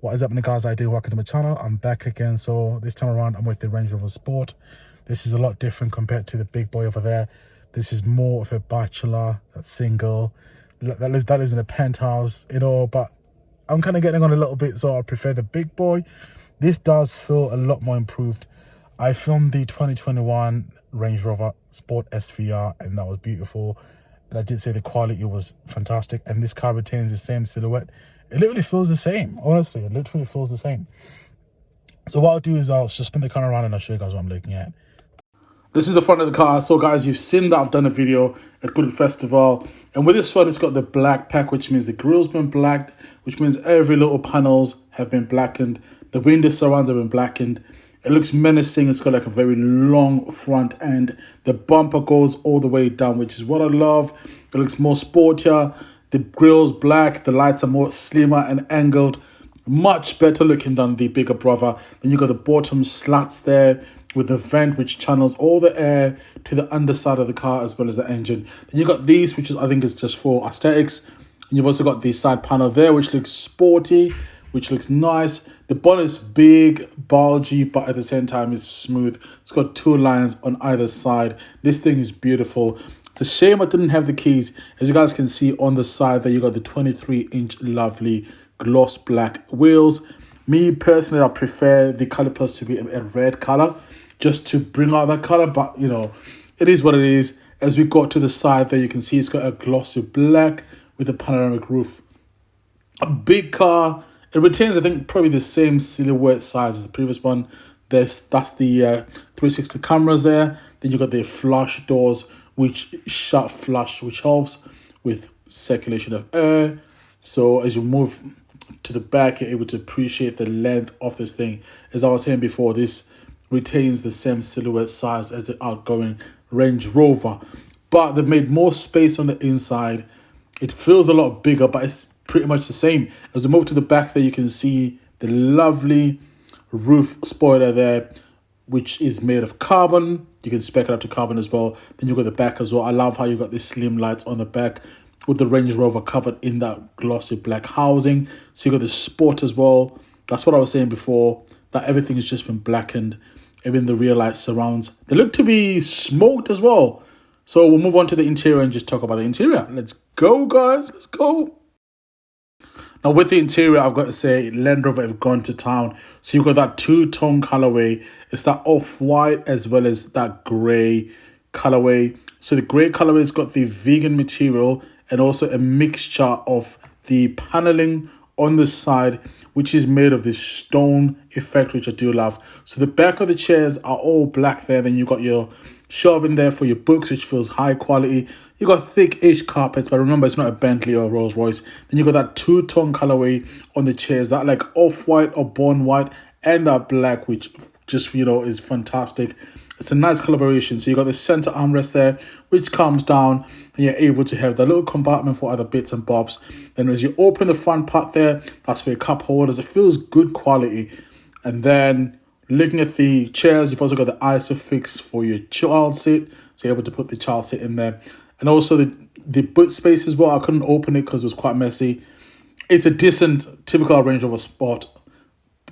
What is happening, guys? I do welcome to my channel. I'm back again. So this time around I'm with the Range Rover Sport. This is a lot different compared to the big boy over there. This is more of a bachelor, that's single, that lives in a penthouse, you know. But I'm kind of getting on a little bit, so I prefer the big boy. This does feel a lot more improved. I filmed the 2021 Range Rover Sport SVR and that was beautiful. And I did say the quality was fantastic, and this car retains the same silhouette. It literally feels the same. Honestly, it literally feels the same. So what I'll do is I'll just spin the car around and I'll show you guys what I'm looking at. This is the front of the car. So guys, you've seen that I've done a video at Good Festival, and with this one it's got the black pack, which means the grill's been blacked, which means every little panels have been blackened, the window surrounds have been blackened. It looks menacing. It's got like a very long front end. The bumper goes all the way down, which is what I love. It looks more sportier. The grill's black. The lights are more slimmer and angled. Much better looking than the bigger brother. Then you got the bottom slats there with the vent which channels all the air to the underside of the car as well as the engine. Then you got these, which is I think is just for aesthetics. And you've also got the side panel there, which looks sporty, which looks nice. The bonnet's big, bulgy, but at the same time it's smooth. It's got two lines on either side. This thing is beautiful. It's a shame I didn't have the keys. As you guys can see on the side there, you got the 23-inch lovely gloss black wheels. Me personally, I prefer the calipers to be a red color just to bring out that color, but you know, it is what it is. As we got to the side there, you can see it's got a glossy black with a panoramic roof. A big car. It retains, I think, probably the same silhouette size as the previous one. That's the 360 cameras there. Then you got the flush doors, which shut flush, which helps with circulation of air. So as you move to the back, you're able to appreciate the length of this thing. As I was saying before, this retains the same silhouette size as the outgoing Range Rover, but they've made more space on the inside. It feels a lot bigger, but it's pretty much the same. As we move to the back there, you can see the lovely roof spoiler there, which is made of carbon. You can spec it up to carbon as well. Then you got the back as well. I love how you got the slim lights on the back with the Range Rover covered in that glossy black housing. So you got the Sport as well. That's what I was saying before, that everything has just been blackened. Even the rear light surrounds, they look to be smoked as well. So we'll move on to the interior and just talk about the interior. Let's go, guys. Let's go. Now, with the interior, I've got to say, Land Rover have gone to town. So you've got that two-tone colorway. It's that off-white as well as that grey colorway. So the grey colorway's got the vegan material and also a mixture of the paneling on the side, which is made of this stone effect, which I do love. So the back of the chairs are all black there. Then you got your shelving there for your books, which feels high quality. You got thick-ish carpets, but remember, it's not a Bentley or a Rolls Royce. Then you got that two-tone colorway on the chairs, that like off-white or bone white, and that black, which just, you know, is fantastic. It's a nice collaboration. So you got the center armrest there, which comes down, and you're able to have the little compartment for other bits and bobs. Then as you open the front part there, that's for your cup holders. It feels good quality. And then looking at the chairs, you've also got the ISOFIX for your child seat. So you're able to put the child seat in there. And also the boot space as well. I couldn't open it because it was quite messy. It's a decent, typical Range Rover Sport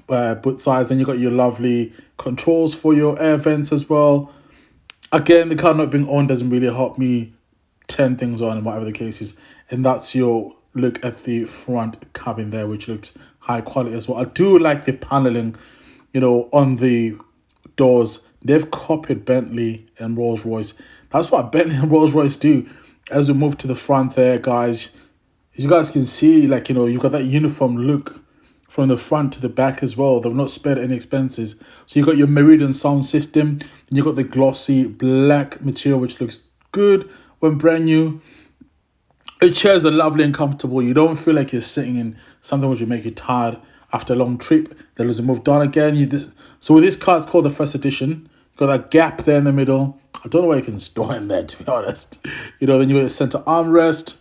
boot size. Then you got your lovely controls for your air vents as well. Again, the car not being on doesn't really help me turn things on and whatever the case is. And that's your look at the front cabin there, which looks high quality as well. I do like the paneling, you know, on the doors. They've copied Bentley and Rolls Royce. That's what Bentley and Rolls Royce do. As we move to the front there, guys, as you guys can see, like, you know, you've got that uniform look from the front to the back as well. They've not spared any expenses. So you got your Meridian sound system, and you got the glossy black material, which looks good when brand new. The chairs are lovely and comfortable. You don't feel like you're sitting in something which will make you tired after a long trip. Then as you move down again, so with this car, it's called the first edition. You got that gap there in the middle. I don't know where you can store in there, to be honest. You know, then you got the center armrest,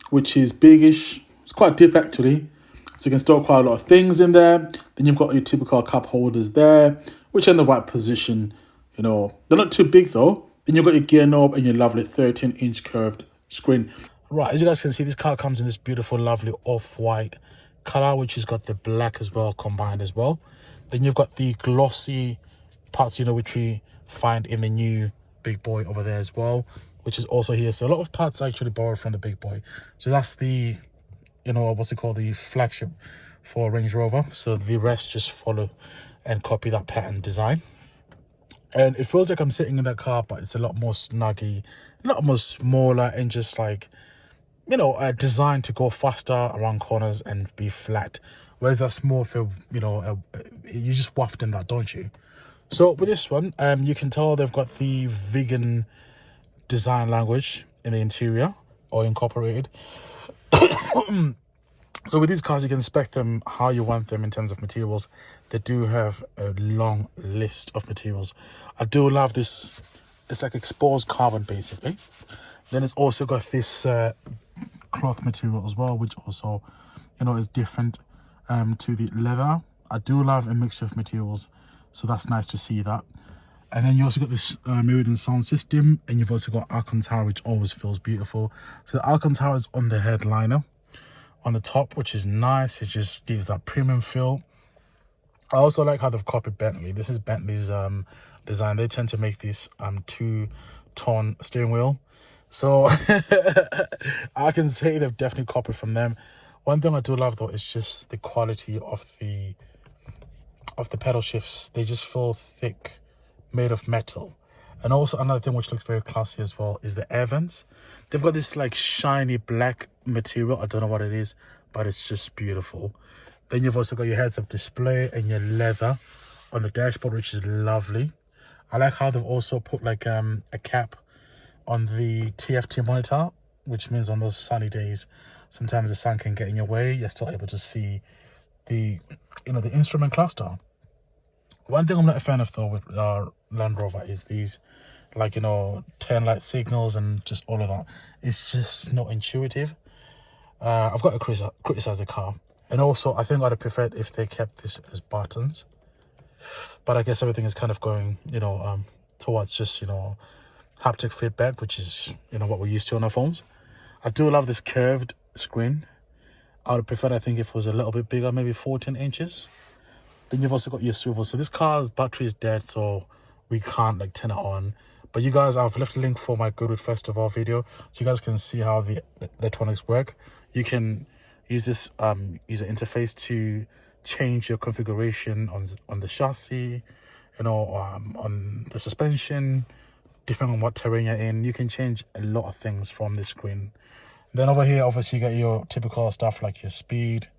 which is biggish. It's quite deep actually. So you can store quite a lot of things in there. Then you've got your typical cup holders there, which are in the right position. You know, they're not too big though. Then you've got your gear knob and your lovely 13-inch curved screen. Right, as you guys can see, this car comes in this beautiful, lovely off-white color, which has got the black as well combined as well. Then you've got the glossy parts, you know, which we find in the new big boy over there as well, which is also here. So a lot of parts actually borrowed from the big boy. So that's the, you know, what's it called, the flagship for Range Rover. So the rest just follow and copy that pattern design. And it feels like I'm sitting in that car, but it's a lot more snuggy, a lot more smaller, and just like, you know, designed to go faster around corners and be flat. Whereas that's more of a, you know, you just waft in that, don't you? So with this one, you can tell they've got the vegan design language in the interior, or incorporated. So with these cars, you can spec them how you want them in terms of materials. They do have a long list of materials. I do love this. It's like exposed carbon, basically. Then it's also got this cloth material as well, which also, you know, is different to the leather. I do love a mixture of materials, so that's nice to see that. And then you also got this Meridian sound system, and you've also got Alcantara, which always feels beautiful. So the Alcantara is on the headliner on the top, which is nice. It just gives that premium feel. I also like how they've copied Bentley. This is Bentley's design. They tend to make these two-tone steering wheel. So I can say they've definitely copied from them. One thing I do love though is just the quality of the pedal shifts. They just feel thick, made of metal. And also another thing which looks very classy as well is the air vents. They've got this like shiny black material. I don't know what it is, but it's just beautiful. Then you've also got your heads-up display and your leather on the dashboard, which is lovely. I like how they've also put like a cap on the TFT monitor, which means on those sunny days, sometimes the sun can get in your way. You're still able to see the, you know, the instrument cluster. One thing I'm not a fan of though with Land Rover is these, like, you know, turn light signals and just all of that. It's just not intuitive. I've got to criticize the car. And also, I think I'd have preferred if they kept this as buttons. But I guess everything is kind of going, you know, towards just, you know, haptic feedback, which is, you know, what we're used to on our phones. I do love this curved screen. I would have preferred, I think, if it was a little bit bigger, maybe 14 inches. Then you've also got your swivel. So this car's battery is dead, so we can't like turn it on. But you guys, I've left a link for my Goodwood Festival video, so you guys can see how the electronics work. You can use this user interface to change your configuration on the chassis, you know, on the suspension, depending on what terrain you're in. You can change a lot of things from the screen. Then over here, obviously, you get your typical stuff like your speed.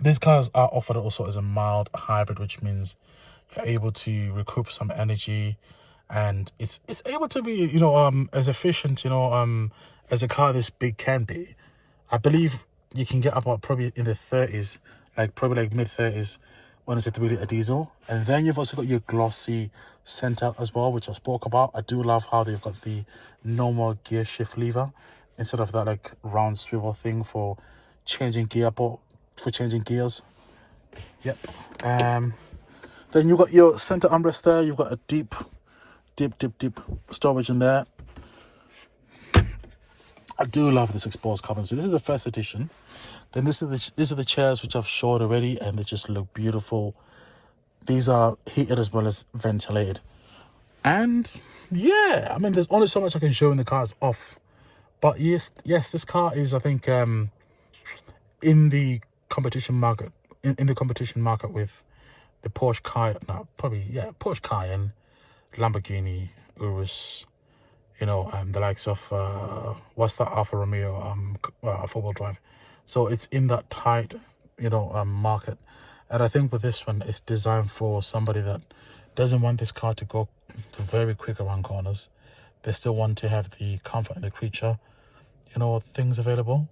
These cars are offered also as a mild hybrid, which means you're able to recoup some energy, and it's able to be, you know, as efficient, you know, as a car this big can be. I believe you can get about probably in the 30s, like probably like mid-30s when it's a 3-litre diesel. And then you've also got your glossy center as well, which I spoke about. I do love how they've got the normal gear shift lever instead of that like round swivel thing for changing changing gears. Yep. Then you've got your center armrest there. You've got a deep storage in there. I do love this exposed carbon. So this is the first edition. Then these are the chairs which I've showed already, and they just look beautiful. These are heated as well as ventilated. And yeah, I mean, there's only so much I can show when the car's off. But yes, this car is, I think, in the competition market, in the competition market with the Porsche Cayenne, Porsche Cayenne, Lamborghini, Urus, you know, the likes of what's that, Alfa Romeo, four-wheel drive. So it's in that tight, you know, market. And I think with this one, it's designed for somebody that doesn't want this car to go very quick around corners. They still want to have the comfort and the creature, you know, things available.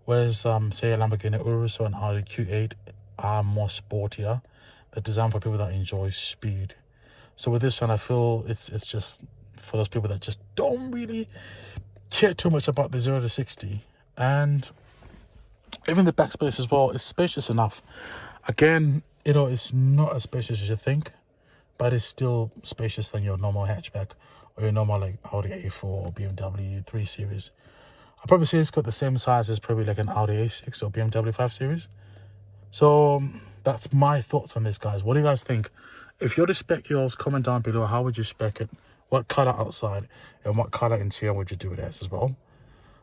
Whereas, say, a Lamborghini Urus or an Audi Q8 are more sportier. They're designed for people that enjoy speed. So with this one, I feel it's just for those people that just don't really care too much about the 0 to 60. And even the back space as well is spacious enough. Again, you know, it's not as spacious as you think, but it's still spacious than your normal hatchback or your normal like Audi A4 or BMW 3 Series. I'd probably say it's got the same size as probably like an Audi A6 or BMW 5 Series. So that's my thoughts on this, guys. What do you guys think? If you're to spec yours, comment down below. How would you spec it? What color outside and what color interior would you do it as well?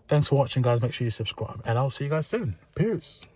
Thanks for watching, guys. Make sure you subscribe, and I'll see you guys soon. Peace.